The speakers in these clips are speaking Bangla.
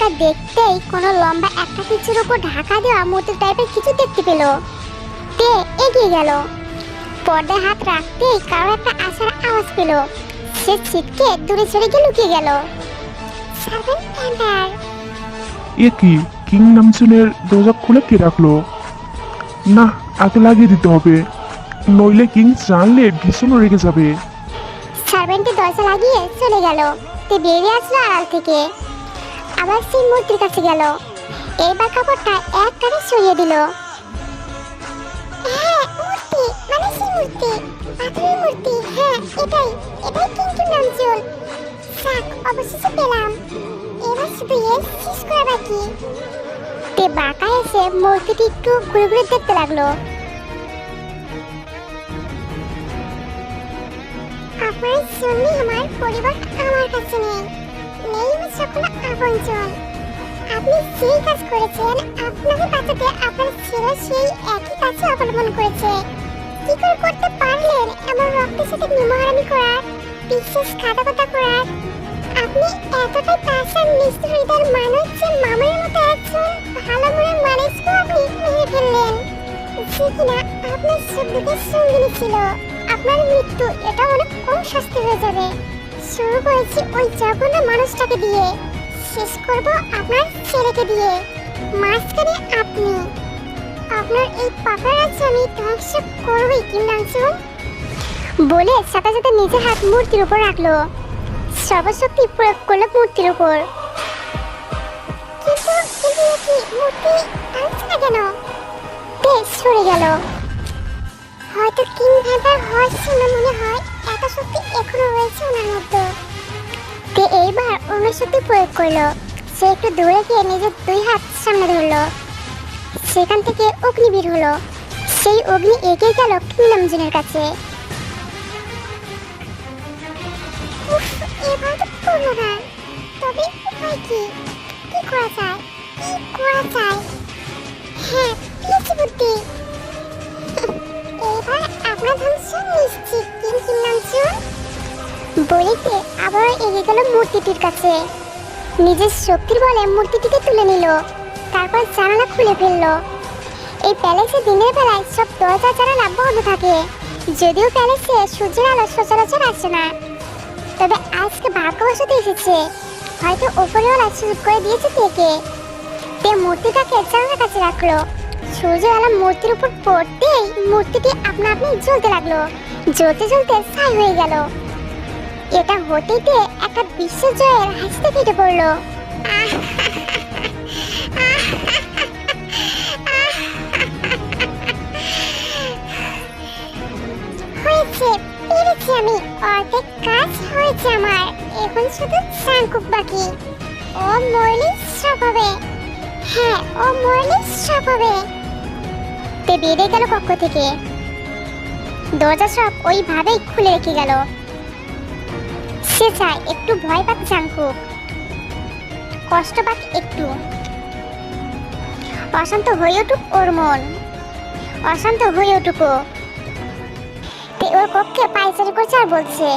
ওটা দেখতেই কোনো লম্বা একটা কিছুর উপর ঢাকা দেওয়া মূর্তি টাইপের কিছু দেখতে পেল। তে এগিয়ে গেল। পর্দায় হাত রাখতেই কারো একটা আসার আওয়াজ পেল। সে ছিটকে দূরে সরে গিয়ে লুকিয়ে গেল। Servant vampire. এ কি, কিং নামজনের দরজা খুলে কে রাখলো? না, আগে লাগিয়ে দিতে হবে, নইলে কিং জানলে ভীষণ রেগে যাবে। সার্ভেন্টে দরজা লাগিয়ে চলে গেল। তে বেরিয়ে আসলো আড়াল থেকে। আবার সেই মূর্তির কাছে গেল। এইবার কাপড়টা এক টানে সরিয়ে দিল। হ্যাঁ, মূর্তি, মানে সেই মূর্তি, পাথরের মূর্তি। হ্যাঁ, এটাই কিং নামজল। যাক, অবশেষে পেলাম। এবার শুধু এর শেষ করা বাকি। তে বাঁকা এসে মূর্তিটি একটু ঘুরে ঘুরে দেখতে লাগলো। আপনার জন্য আমার পরিবার আমার কাছে নেই আমার সকল আপনজন। আপনি যেই কাজ করেছেন, আপনাকে বাঁচাতে আপনার ছেলে সেই একই কাজে অবলম্বন করেছে। কি করে করতে পারলেন এমন রক্তের সাথে নিমহারামি করার, বিশ্বাসঘাতকতা করার? আপনি এতটাই পাষাণ নিষ্ঠুর হৃদয়ের মানুষ যে মামার মতো একজন ভালো মনের মানুষকে আপনি মেরে ফেললেন, যে কিনা আপনার সুখ-দুঃখের সঙ্গিনী ছিল। আপনার মৃত্যু এটা অনেক কম শাস্তি হয়ে যাবে। শুরু করেছি ওই জঘন্য মানুষটাকে দিয়ে, শেষ করব আপনার ছেলেকে দিয়ে। মাঝখানে আপনি। আপনার এই পাকা রাজ্য আমি ধ্বংস করবই কিং নামজল। বলে সাথে সাথে নিজের হাত মূর্তির উপর রাখলো। সর্বশক্তি প্রয়োগ করলো মূর্তির উপর। কিন্তু কি মূর্তি টানছে না কেন? বেশ সরে গেল। হয়তো কিং ভ্যাম্পায়ার হওয়ার জন্য মনে হয় এত শক্তি এখনো রয়েছে ওনার মধ্যে। তে এইবার অন্য শক্তি প্রয়োগ করলো। সে একটু দূরে গিয়ে নিজের দুই হাত সামনে ধরলো। সেখান থেকে অগ্নি বের হলো। সেই অগ্নি এগিয়ে গেল কিং নামজনের কাছে। এবার তো পড়লো না, তবে উপায় কি? কি করা যায়? হ্যাঁ, পেয়েছি বুদ্ধি। এবার আপনার ধ্বংস নিশ্চিত কিং নামজল। বলিতে আবার এগিয়ে গেল মূর্তিটির কাছে। নিজের শক্তির বলে মূর্তিটিকে তুলে নিল। তারপর জানালা খুলে ফেললো। এই প্যালেসে দিনের বেলায় সব দরজা জানালা বন্ধ থাকে, যদিও প্যালেসে সূর্যের আলো সচরাচর আসে না। তবে আজকে ভাগ্যবশত এসেছে। হয়তো ওপরওয়ালা সুযোগ করে দিয়েছে থেকে। তে মূর্তিটাকে জানালার কাছে রাখলো। সূর্যের আলো মূর্তির উপর পড়তেই মূর্তিটি আপনা আপনি জ্বলতে লাগলো। জ্বলতে জ্বলতে ছাই হয়ে গেল। এটা হতেই একটা বিশ্বজয়ের হাসিতে ফেটে পড়লো। হয়েছে, পেরেছি আমি। অর্ধেক কাজ হয়েছে আমার। এখন শুধু চাঙ্কুক বাকি। ও মরলে সব হবে। হ্যাঁ, ও মরলে সব হবে। তে বেরিয়ে গেল কক্ষ থেকে। দরজা সব ওইভাবেই খুলে রেখে গেল। সে চায় একটু ভয় পাক চাঙ্কুক, কষ্ট পাক একটু। অশান্ত হয়ে উঠুক ওর মন, অশান্ত হয়ে উঠুক ও। ওর কক্ষে পায়চারি করছে আর বলছে,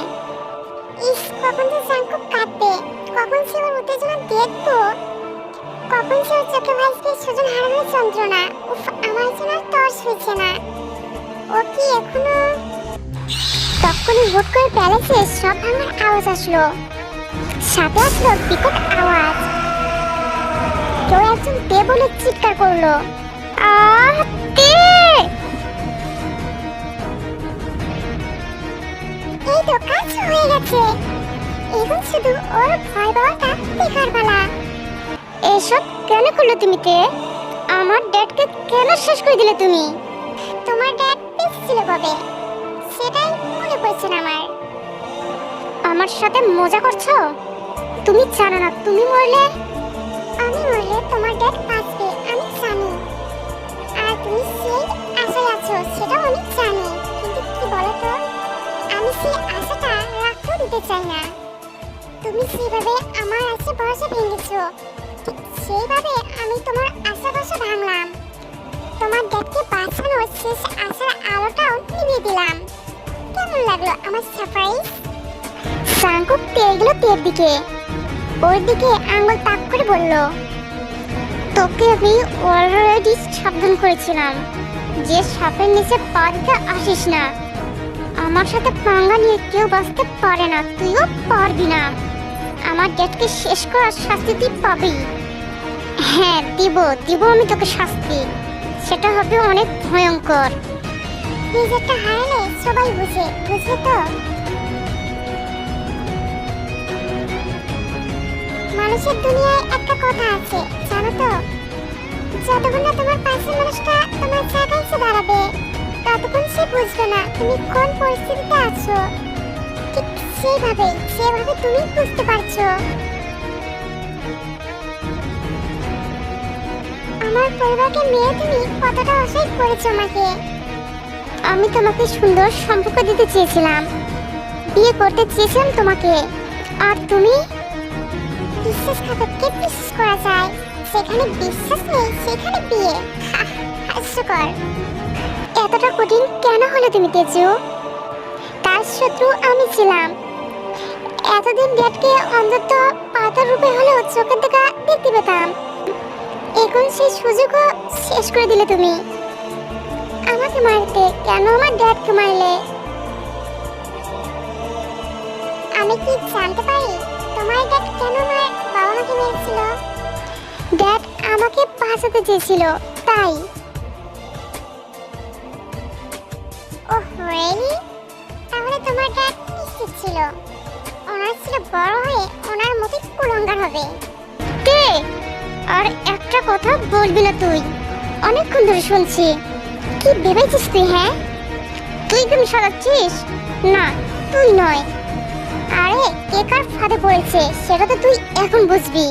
ইস, কখন যে চাঙ্কুক কাঁদবে, কখন সে ওর উত্তেজনা দেখবো, কখন সে ওর চোখে ভাসবে সুজন হারানোর যন্ত্রণা। উফ, আমার যেন আর তর্স হয়েছে না। ও কি এখনো? তখনই হুট করে প্যালেসে সব ভাঙার আওয়াজ আসলো। সাথে আসলো বিকট আওয়াজ। কেউ একজন দে বলে চিৎকার করলো, আহ দে! এই তো কাজ হয়ে গেছে। এখন শুধু ওর ভয় পাওয়াটা দেখার পালা। এসব কেন করলো তুমি? তে আমার ড্যাডকে কেন শেষ করে দিলে তুমি? তোমার ড্যাড বেঁচে ছিল কবে সেটাই মনে পড়ছে না আমার। আমার সাথে মজা করছো? তুমি জানো না তুমি মরলে, আমি মরলে তোমার ড্যাড বাঁচবে, আমি জানি। আর তুমি সেই আশায় আছো সেটাও আমি জানি। কিন্তু কি বলতো, আমি সেই আশাটা রাখতেও দিতে চাই না। তুমি যেভাবে আমার আশা ভরসা ভেঙেছো, ঠিক সেইভাবে আমি তোমার আশা ভরসা ভাঙলাম। তোমার ড্যাডকে বাঁচানোর শেষ আশার আলোটাও নিভিয়ে দিলাম। কেমন লাগলো আমার সারপ্রাইজ? চাঙ্কুক তেয়ে গেল তের দিকে। ওর দিকে আঙুল তাক করে বলল, তোকে আমি অলরেডি সাবধান করেছিলাম যে সাপের নিচে পা দিতে আসিস না। আমার সাথে পাঙ্গা নিয়ে কেউ বাঁচতে পারে না, তুইও পারবি না। আমার ডেটকে শেষ করার শাস্তি তুই পাবি। হ্যাঁ, দিব আমি তোকে শাস্তি, সেটা হবে অনেক ভয়ঙ্কর। নিজেরটা হারালে সবাই বুঝে তো। মানুষের দুনিয়ায় একটা কথা আছে জানো তো, যতক্ষণ না তোমার পাশের মানুষটা তোমার জায়গায় এসে দাঁড়াবে ততক্ষণ সে বুঝবে না তুমি কোন পরিস্থিতিতে আছো। ঠিক সেভাবে তুমি বুঝতে পারছো। আমার পরিবারকে মেয়ে তুমি কতটা অসহায় করেছো আমাকে। আমি তোমাকে সুন্দর সম্পর্ক দিতে চেয়েছিলাম, বিয়ে করতে চেয়েছিলাম তোমাকে, আর তুমি বিশ্বাসঘাতককে বিশ্বাস করা যায়, সেখানে বিশ্বাস নেই সেখানে বিয়ে। হাস্যকর। এতটা কঠিন কেন হলো তুমি তেজু? তার শত্রু আমি ছিলাম। এতদিন ডেটকে অন্তত পাতার রূপে হলেও চোখের দেখা দেখতে পেতাম, এখন সেই সুযোগও শেষ করে দিলে তুমি। আমাকে মারতে কেন আমার ড্যাডকে মারলে? আমি কি জানতে পারি তোমার ড্যাড কেন আমার বাবা মাকে মেরেছিল? ড্যাড আমাকে বাঁচাতে চেয়েছিল তাই। Oh really? তাহলে তোমার ড্যাড নিশ্চিত ছিল ওনার ছেলে বড় হয়ে ওনার মতোই কুলঙ্গার হবে। কে? আর একটা কথা বলবি না তুই, অনেকক্ষণ ধরে শুনছি। কি ভেবেছিস তুই? হ্যাঁ, তুই তুমি সাজাচ্ছিস? না, তুই নয়। আরে কে কার ফাঁদে পড়েছে সেটা তো তুই এখন বুঝবি।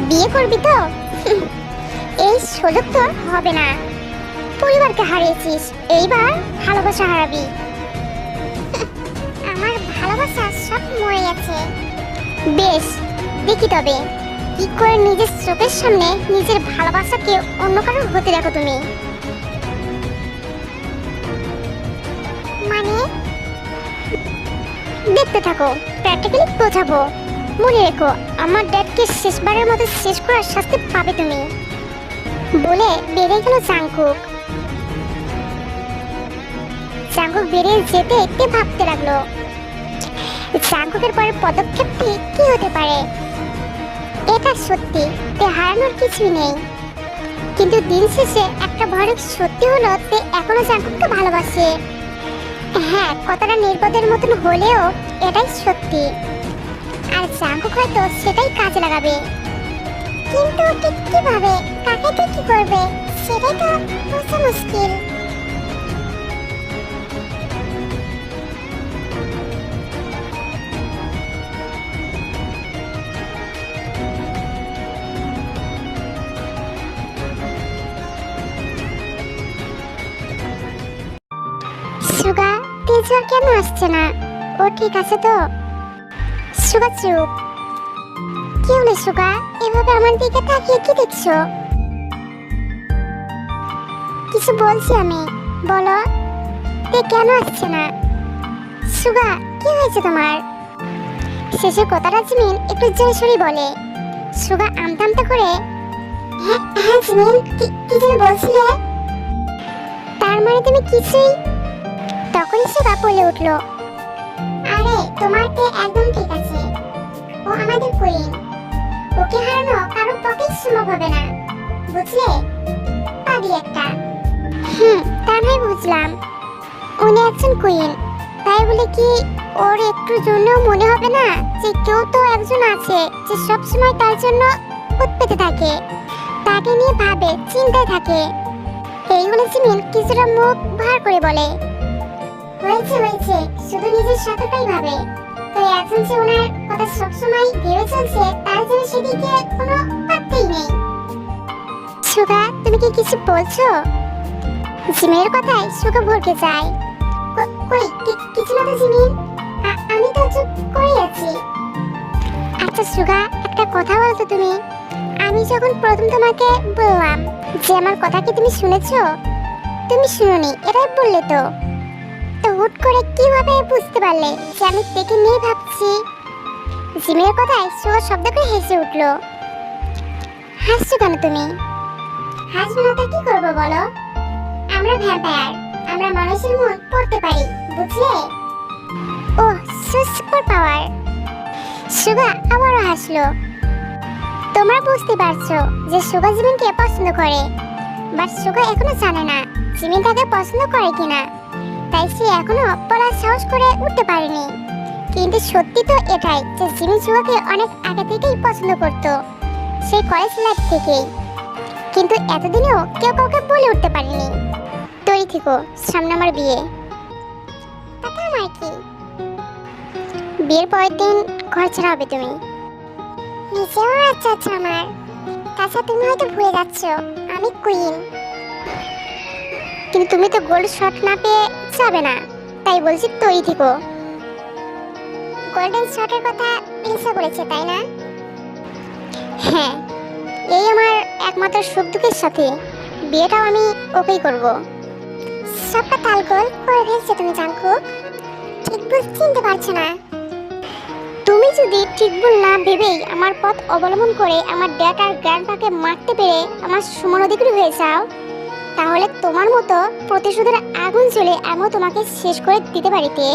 বিয়ে করবি তো? এই সুযোগ তোর হবে না। পরিবারকে হারিয়েছিস, এইবার ভালোবাসা হারাবি। আমার ভালোবাসা সব মরে গেছে। বেশ, দেখি তবে কি করে নিজের চোখের সামনে নিজের ভালোবাসাকে অন্য কারোর হতে দেখো তুমি। মানে দেখতে থাকো, প্র্যাকটিক্যালি বোঝাবো। মনে রেখো, আমার ড্যাডকে শেষবারের মতো শেষ করার শাস্তি পাবে তুমি। বলে বেরিয়ে গেল জাংকুক। জাংকুক বেরিয়ে যেতে একটু ভাবতে লাগলো জাংকুকের পরের পদক্ষেপটি কি হতে পারে। এটা সত্যি তে হারানোর কিছুই নেই, কিন্তু দিন শেষে একটা ভয়ানক সত্যি হলো তে এখনো জাংকুককে ভালোবাসে। হ্যাঁ, কথাটা নির্বোধের মতন হলেও এটাই সত্যি, আর জাংকুক হয়তো সেটাই কাজে লাগাবে। কিন্তু ঠিক কিভাবে, কাকে ঠিক কি করবে সেটাই তো বোঝা মুশকিল। সুগা, তেজু আর কেন আসছে না? ও ঠিক আছে তো? সুগা চুপ। কি হলো সুগা, এভাবে আমার দিকে তাকিয়ে কি দেখছো? কিছু বলছি আমি, বলো। তে কেন আসছে না? সুগা, কি হয়েছে তোমার? শেষের কথাটা জিমিন একটু জোরে সরে বলে। সুগা আমতা আমতা করে হ্যাঁ জিমিন, কি যেন বলছিলে? তার মানে তুমি কিছুই। তখনই সুগা বলে উঠল, আরে তোমার তে একদম ঠিক আছে, ও আমাদের কুইন, ওকে হারানো কারোর পক্ষেই সম্ভব হবে না, বুঝলে? পাগলি একটা। তা নয় বুঝলাম, উনি একজন কুইন, তাই বলে কি ওর একটু জন্য মনে হবে না যে কেউ তো একজন আছে যে সবসময় তার জন্য খুঁত পেতে থাকে, তাকে নিয়ে ভাবে, চিন্তায় থাকে। এই বলে জিমিন কিছুটা মুখ ভার করে বলে, হয়েছে, শুধু নিজের স্বার্থটাই ভাবে, তাই একজন যে ওনার কথা সবসময় ভেবে চলছে তার জন্য সেদিকে কোনো পাত্তাই নেই। সুগা, তুমি কি কিছু বলছো? জিমিনের কথায় সুগা ভরকে যায়। কই কিছু না তো জিমিন, আমি তো চুপ করে আছি। আচ্ছা সুগা, একটা কথা বলতো তুমি। আমি যখন প্রথম তোমাকে বললাম যে আমার কথা কি তুমি শুনেছো? তুমি শুনোনি, এটাই বললে তো। তো হুট করে কিভাবে বুঝতে পারলে যে আমি দেখে নিয়ে ভাবছি? জিমের কথায় সুগা শব্দ করে হেসে উঠল। হাসছো কেন তুমি? হাসবো না তো কি করবো বলো? আমরা ভ্যাম্পায়ার, আমরা মানুষের মন পড়তে পারি, বুঝলে? ও সুপার পাওয়ার। সুগা আবারও হাসলো। তোমরা বুঝতে পারছো যে সুগা জিমিনকে পছন্দ করে, বাট সুগা এখনো জানে না জিমিন তাকে পছন্দ করে কিনা, তাই সে এখনো বলার সাহস করে উঠতে পারেনি। কিন্তু সত্যি তো এটাই যে জিমিন সুগাকে অনেক আগে থেকেই পছন্দ করত, সেই কলেজ লাইফ থেকেই। কিন্তু এতদিনেও কেউ কাউকে বলে উঠতে পারেনি। তৈরি থেকো, সামনে আমার বিয়ে। তাতে আমার কি? বিয়ের পরের দিন ঘর ছাড়া হবে তুমি। নিজেও আচ্ছা আচ্ছা আমার। তাছাড়া তুমি হয়তো ভুলে যাচ্ছ আমি কুইন। কিন্তু তুমি তো গোল্ড শট না পেয়ে যাবে না, তাই বলছি তৈরি থেকো। গোল্ডেন শটের কথা লিসা বলেছে তাই না? হ্যাঁ, এই আমার একমাত্র সুখ দুঃখের সাথে বিয়েটাও আমি ওকেই করব। সবটা তালগোল করে ফেলছে তুমি জাঙ্কুক। ঠিক ভুল চিনতে পারছো না। তুমি যদি ঠিক ভুল না ভেবেই আমার পথ অবলম্বন করে আমার ড্যাড আর গ্র্যান্ডপাকে মারতে পেরে আমার সমান অধিকারী হয়ে যাও, তাহলে তোমার মতো প্রতিশোধের আগুন জ্বলে আমিও তোমাকে শেষ করে দিতে পারিতে।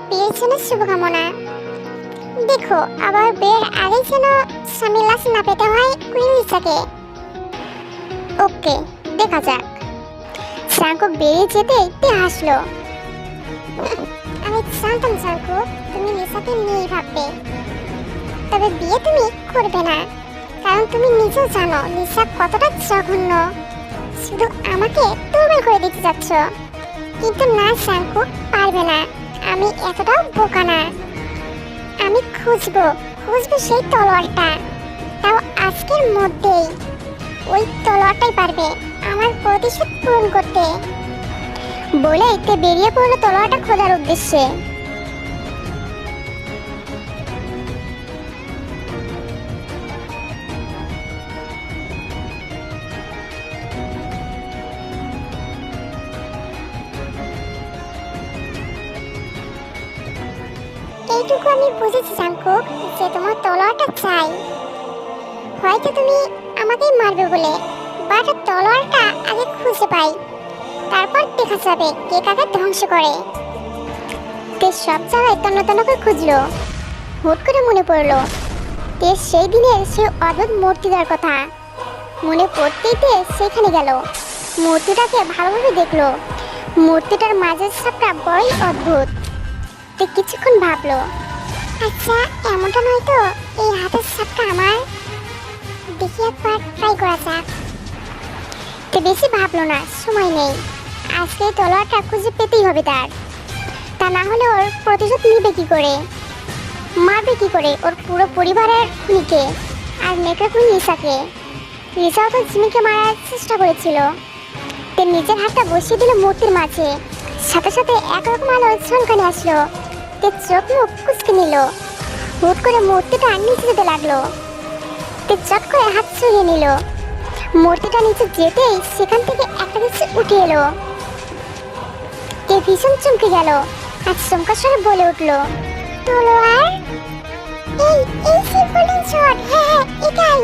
বিয়ের জন্য শুভকামনা। দেখো আবার বিয়ের আগে যেন স্বামী লাশ না পেতে হয় কুইন লিসাকে। ওকে, দেখা যাক। জাঙ্কুক বেরিয়ে যেতেই তে হাসলো। আমি জানতাম জাঙ্কুক তুমি লিসাকে নিয়েই ভাববে, তবে বিয়ে তুমি করবে না, কারণ তুমি নিজেও জানো লিসা কতটা জঘন্য। শুধু আমাকে দুর্বল করে দিতে যাচ্ছ। কিন্তু না জাঙ্কুক, পারবে না। আমি এতটাও বোকা না। আমি খুঁজবো সেই তলোয়ারটা, তাও আজকের মধ্যেই। ওই তলোয়ারটাই পারবে আমার প্রতিশোধ পূরণ করতে। বলেই তে বেরিয়ে পড়লো তলোয়ারটা খোঁজার উদ্দেশ্যে। এইটুকু আমি বুঝেছি জাঙ্কুক যে তোমার তলোয়ারটা চাই। হয়তো তুমি আমাকেই মারবে বলে, বাট তলোয়ারটা আগে খুঁজে পাই, তারপর দেখা যাবে কে কাকে ধ্বংস করে। তে সব জায়গায় তন্ন তন্ন করে খুঁজলো। হুট করে মনে পড়লো তে সেই দিনের সেই অদ্ভুত মূর্তিটার কথা। মনে পড়তেই তে সেখানে গেল। মূর্তিটাকে ভালোভাবে দেখলো। মূর্তিটার মাঝের ছাপটা বড়ই অদ্ভুত। তে কিছুক্ষণ ভাবলো, আচ্ছা এমনটা নয় তো এই হাতের ছাপটা আমার? দেখি একবার ট্রাই করা যাক। তে বেশি ভাবলো না, সময় নেই। আজকে তলোয়ারটা খুঁজে পেতেই হবে তার। তা না হলে ওর প্রতিশোধ নিবে কি করে, মারবে কি করে ওর পুরো পরিবারের খুনিকে আর নেকড়ে খুনি লিসাকে। লিসাও তো জিমিকে মারার চেষ্টা করেছিল। তে নিজের হাতটা বসিয়ে দিল মূর্তির মাঝে। সাথে সাথে একরকম আলো ঝলকানি আসলো। তে চোখ মুখ কুচকে নিল। হুট করে মূর্তিটা নিচে যেতে লাগলো। তে চট করে হাত সরিয়ে নিল। মূর্তিটা নিচে যেতেই সেখান থেকে একটা কিছু উঠে এলো। তে ভীষণ চমকে গেল আর চমকা স্বরে বলে উঠলো, তলোয়ার? এই সেই গোল্ডেন শট। হ্যাঁ এটাই।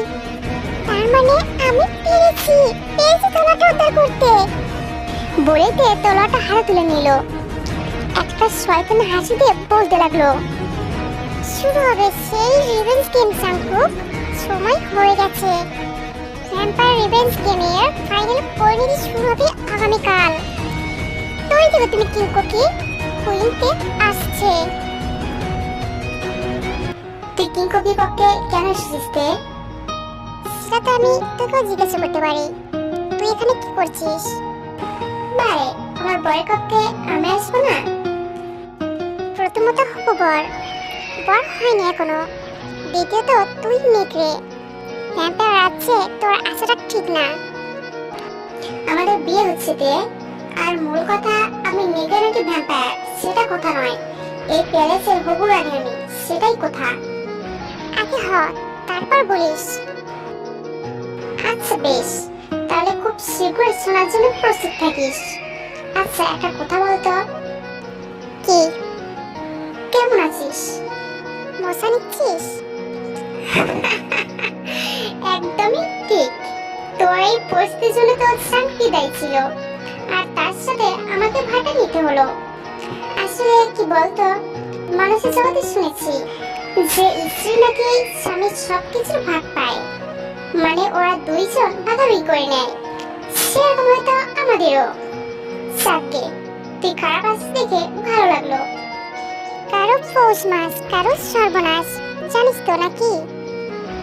তার মানে আমি পেরেছি তলোয়ারটা উদ্ধার করতে। বলে তে তলোয়ারটা হাতে তুলে নিল। একটা শয়তান হাসি দিয়ে বলতে লাগলো, শুরু হবে সেই রিভেঞ্জ গেম জাঙ্কুক। সময় হয়ে গেছে। ভ্যাম্পায়ার রিভেঞ্জ গেমের ফাইনাল পরিণতি শুরু হবে আগামীকাল। তৈরি থেকো তুমি কিংকোকি, কুইনতে আসছে। তুই কিংকোকি পক্ষে কেন এসেছিস তে? সেটা তো আমি তোকেও জিজ্ঞাসা করতে পারি। তুই এখানে কি করছিস? বারে আমার বরের কক্ষে আমি আসবো না? প্রথমত হবো বর হয়নি এখনো। দ্বিতীয়ত তুই নেকড়ে, ভ্যাম্পায়ার রাজ্যে তোর আসাটা ঠিক না। আমাদের বিয়ে হচ্ছে তে, আর মূল কথা আমি নেকড়ে নাকি ভ্যাম্পায়ার সেটা কথা নয়। এই প্যালেসের হবু রানী আমি, সেটাই কথা। আগে হ, তারপর বলিস। আচ্ছা বেশ, তাহলে খুব শীঘ্রই শোনার জন্য প্রস্তুত থাকিস। আচ্ছা একটা কথা বলতো, কি কেমন আছিস? মশা নিচ্ছিস? একদমই ঠিক, তোর এই পোস্টের জন্য তো শান্তি দায়ী ছিল, আর তার সাথে আমাকে ভাটা নিতে হলো। আসলে কি বলতো, মানুষের জগতে শুনেছি যে স্ত্রী নাকি স্বামীর সবকিছুর ভাগ পায়, মানে ওরা দুইজন ভাগাভাগি করে নেয়। সেরকম হয়তো আমাদেরও। সাথে তুই খারাপ আছিস দেখে ভালো লাগলো। কারো পৌষ মাস, কারো সর্বনাশ, জানিস তো নাকি?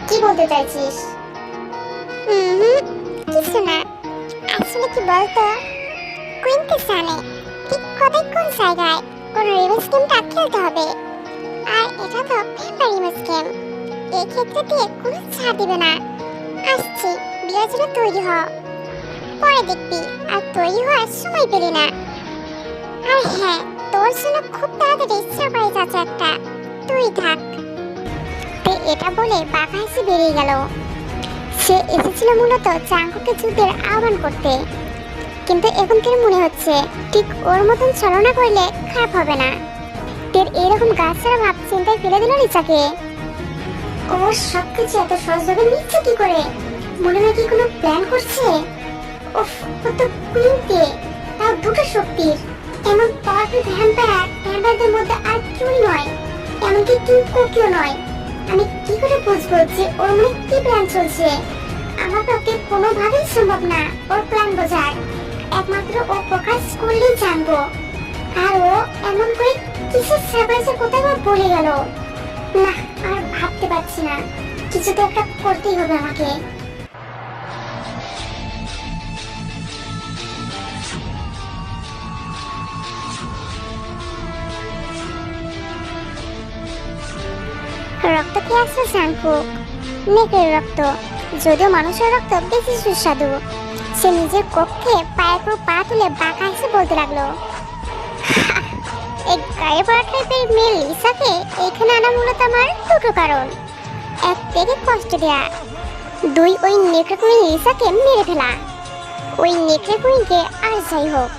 কি বলতে চাইছিস? কিছু না, আসলে কি বলতো, কুইনকে জানে ঠিক কোথায় কোন জায়গায় কোন রিভেঞ্জ গেমটা খেলতে হবে। আর এটা তো পেপার রিভেঞ্জ গেম, এই ক্ষেত্রে দিয়ে কোনো ছাড় দিবে না। আসছি, বিয়ের জন্য তৈরি হ, পরে দেখবি আর তৈরি হওয়ার সময় পেলি না। আর হ্যাঁ, তোর জন্য খুব তাড়াতাড়ি সারপ্রাইজ আছে একটা, তুই থাক। এটা বলে বাঁকা হেসে বেরিয়ে গেল। সে এসেছিল মূলত জাঙ্কুকে যুদ্ধের আহ্বান করতে, কিন্তু এখন থেকে মনে হচ্ছে ঠিক ওর মতন ছলনা করলে খারাপ হবে না। তের এরকম গাছ ছাড়া ভাব চিন্তায় ফেলে দিল রিচাকে। ও সবকিছু এত সহজভাবে নিচ্ছে কি করে? মনে হয় কি কোনো প্ল্যান করছে? উফ, ও তো কুইনকে, তাও দুটো শক্তির, এমন পাওয়ারফুল ভ্যাম্পায়ারদের মধ্যে আর কেউই নয়, এমনকি কিং কোকিও নয়। আমি কি করে বুঝবো যে ওর মনে কি প্ল্যান চলছে? আমার পক্ষে কোনোভাবেই সম্ভব না ওর প্ল্যান বোঝার, একমাত্র ও প্রকাশ করলেই জানবো। আর ও এমন করে কিসের সারপ্রাইজের কথা বলে গেল? না, আর ভাবতে পারছি না, কিছু তো একটা করতেই হবে আমাকে। রক্ত কি আছে জাঙ্কুক? নেকড়ের রক্ত, যদিও মানুষের রক্ত বেশি সুস্বাদু। সে নিজের কক্ষে পায়ের উপর পা তুলে বাঁকা হেসে বলতে লাগলো, এই গায়ে পড়া টাইপের মেয়ে লিসাকে এখানে আনা মূলত আমার দুটো কারণ। এক, দেখে কষ্ট দেয়া, দুই, ওই নেকড়ে কুইন লিসাকে মেরে ফেলা। ওই নেকড়ে কুইনকে আর যাই হোক,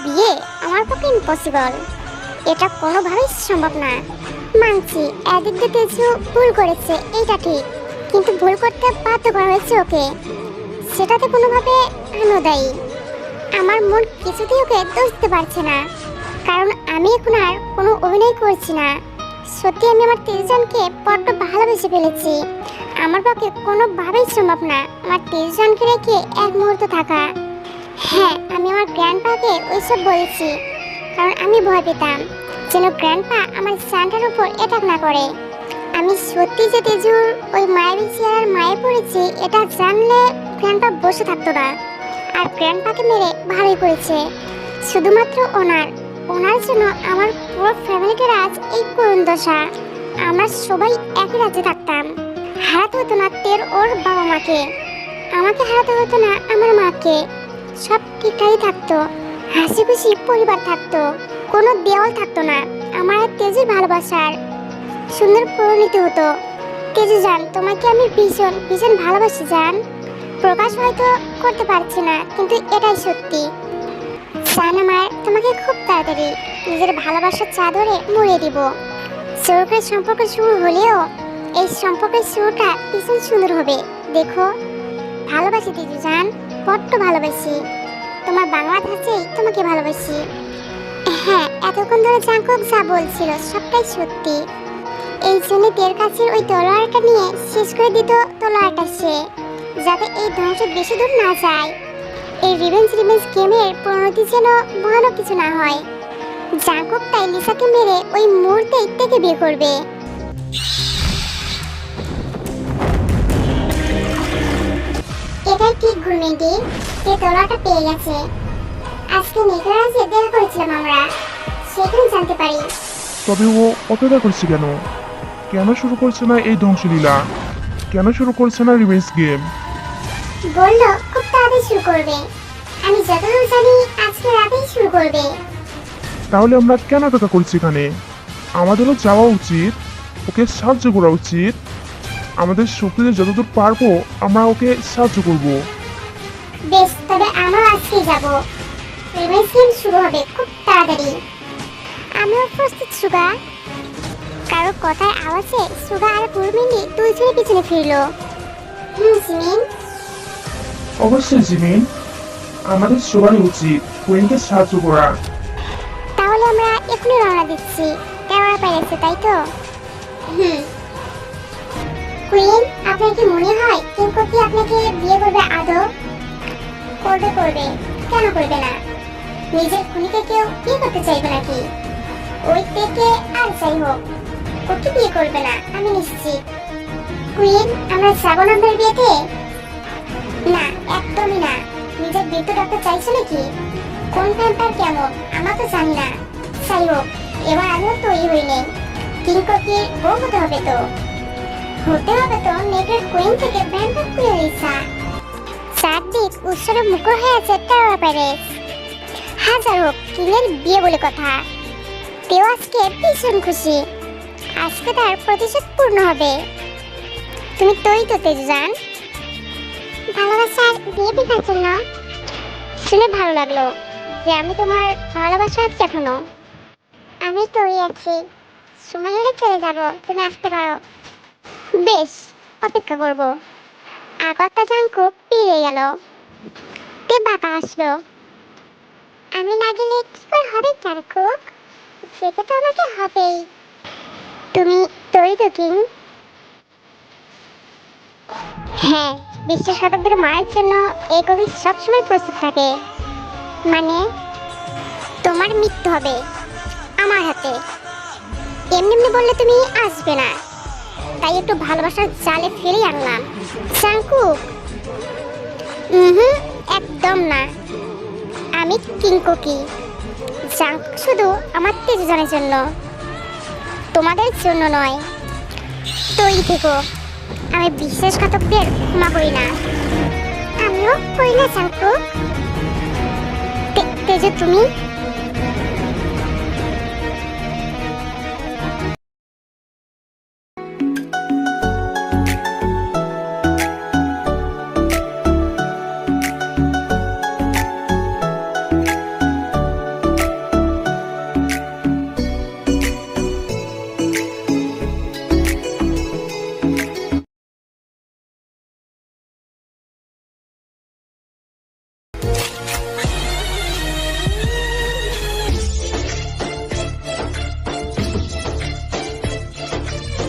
বিয়ে আমার পক্ষে ইম্পসিবল, এটা কোনোভাবেই সম্ভব না। মানছি একদিক দিয়ে তেজু ভুল করেছে, এইটা ঠিক, কিন্তু ভুল করতে বাধ্য করা হয়েছে ওকে, সেটাতে কোনোভাবে আমিও দায়ী। আমার মন কিছুতেই ওকে দোষ দিতে পারছে না, কারণ আমি এখন আর কোনো অভিনয় করছি না। সত্যি আমি আমার তেজুজানকে বড্ড ভালোবেসে ফেলেছি। আমার পক্ষে কোনোভাবেই সম্ভব না আমার তেজুজানকে রেখে এক মুহূর্ত থাকা। হ্যাঁ, আমি আমার গ্র্যান্ডপাকে ওইসব বলেছি, কারণ আমি ভয় পেতাম যেন গ্র্যান্ডপা আমার সানটার উপর অ্যাটাক না করে। আমি সত্যি যে তেজুর ওই মায়াবী চেহারার মায়ে পড়েছি এটা জানলে গ্র্যান্ডপা বসে থাকতো না। আর গ্র্যান্ডপাকে মেরে ভালোই করেছে, শুধুমাত্র ওনার জন্য আমার পুরো ফ্যামিলিটার আজ এই করুণ দশা। আমরা সবাই একই রাজ্যে থাকতাম, হারাতে হতো না তের ওর বাবা মাকে, আমাকে হারাতে হতো না আমার মাকে, সব ঠিকঠাকই থাকতো, হাসি খুশি পরিবার থাকতো, কোনো দেওয়াল থাকতো না আমার আর তেজুর ভালোবাসার। সুন্দর পরিণত হতো। তেজু জান, তোমাকে আমি ভীষণ ভীষণ ভালোবাসি জান। প্রকাশ হয়তো করতে পারছে না, কিন্তু এটাই সত্যি জান, আমার তোমাকে খুব তাড়াতাড়ি নিজের ভালোবাসার চাদরে মুড়িয়ে দিব। স্বর্গের সম্পর্ক শুরু হলেও এই সম্পর্কের শুরুটা ভীষণ সুন্দর হবে। দেখো, ভালোবাসি তেজু জান, বড্ড ভালোবাসি, তোমার বাংলা ধাঁচেই তোমাকে ভালোবাসি। হ্যাঁ, এতক্ষণ ধরে জাঙ্কুক যা বলছিল সবটাই সত্যি। এই জন্য তের কাছে ওই তলোয়ারটা নিয়ে শেষ করে দিত তলোয়ারটা সে, যাতে এই ধ্বংস বেশি দূর না যায়। এই রিভেঞ্জ গেমের পরিণতি যেন ভয়ানক কিছু না হয়। জাঙ্কুক তাই লিসাকে মেরে ওই মুহূর্তেই থেকে বিয়ে করবে। এটাই ঠিক গুরমেন্টি, যে তলোয়ারটা পেয়ে গেছে। আজকে মেঘরাজে দেখা করেছিলাম আমরা, সেখানে জানতে পারি। তবে ও অপেক্ষা করছে কেন? কেন শুরু করছে না এই ধ্বংসলীলা? কেন শুরু করছে না রিভেঞ্জ গেম? বললো খুব তাড়াতাড়ি শুরু করবে, আমি যতদূর জানি আজকে রাতেই শুরু করবে। তাহলে আমরা কেন অপেক্ষা করছি এখানে? আমাদেরও যাওয়া উচিত, ওকে সাহায্য করা উচিত। আমাদের শক্তিতে যতদূর পারবো আমরা ওকে সাহায্য করব। বেশ, তাহলে আজকেই যাব। প্রেমের সিন শুরু হবে খুব তাড়াতাড়ি। আমিও প্রস্তুত সুগা। কারো কথার আওয়াজে সুগা আর পূর্মিনী দুইজনে পিছনে ফিরলো। জিমিন। অবশ্যই জিমিন, আমাদের সবারই উচিত কুইনকে সাহায্য করা। তাহলে আমরা এখনই রওনা দিচ্ছি। ক্যামেরা পেয়েছে তাই তো? কুইন, আপনার কি মনে হয় কিঙ্কো কি আপনাকে বিয়ে করবে আদৌ? করবে করবে, কেন করবে না? নিজের খুনিকে কেউ বিয়ে করতে চাইবে নাকি? ওই থেকে আর যাই হোক, ওকে বিয়ে করবে না আমি নিশ্চিত। কুইন, আমরা যাবো না আপনার বিয়েতে? না, একদমই না। নিজের বিয়েতে ডাক্তার চাইছে নাকি? কোন ভ্যাম্পায়ার কেমন আমরা তো জানি না। যাই হোক, এবার আমিও তৈরি হই নেই। কিঙ্কো কি বউ হতে হবে তো? হতে হবে তো নেগের কুইন থেকে ভ্যাম্পায়ার কুইনের ইচ্ছা। চারদিক উৎসবে মুখর হয়ে আছে টেরা প্যারেস। হাজার হোক, কিংয়ের বিয়ে বলে কথা। তেও আজকে ভীষণ খুশি। আজকে তার প্রতিশোধ পূর্ণ হবে। তুমি তৈরি তো তেজুজান? ভালোবাসার বিয়ে দেখার জন্য? শুনে ভালো লাগলো যে আমি তোমার ভালোবাসা আছি এখনো। আমি তৈরি আছি, সময় হলে চলে যাব, তুমি আসতে পারো। বেশ, অপেক্ষা করব। আগরটা জাঙ্কুক পেরিয়ে গেল, তে বাবা আসলো। আমি না গেলে কি করে হবে জাঙ্কুক? যেতে তো আমাকে হবেই। তুমি তৈরি তো কিং? হ্যাঁ, বিশ্বাসঘাতকদের মায়ের জন্য এই কবি সবসময় প্রস্তুত থাকে। মানে তোমার মৃত্যু হবে আমার হাতে। এমনি এমনি বললে তুমি আসবে না, তাই একটু ভালোবাসার জালে ফেলেই আনলাম। জাঙ্কুক? একদম না। আমি কিঙ্কোকি। জাঙ্কুক শুধু আমার তেজুজানের জন্য, তোমাদের জন্য নয়। তৈরি থেকো, আমি বিশ্বাসঘাতকদের ক্ষমা করি না। আমিও করি না জাঙ্কুক। তেজু তুমি?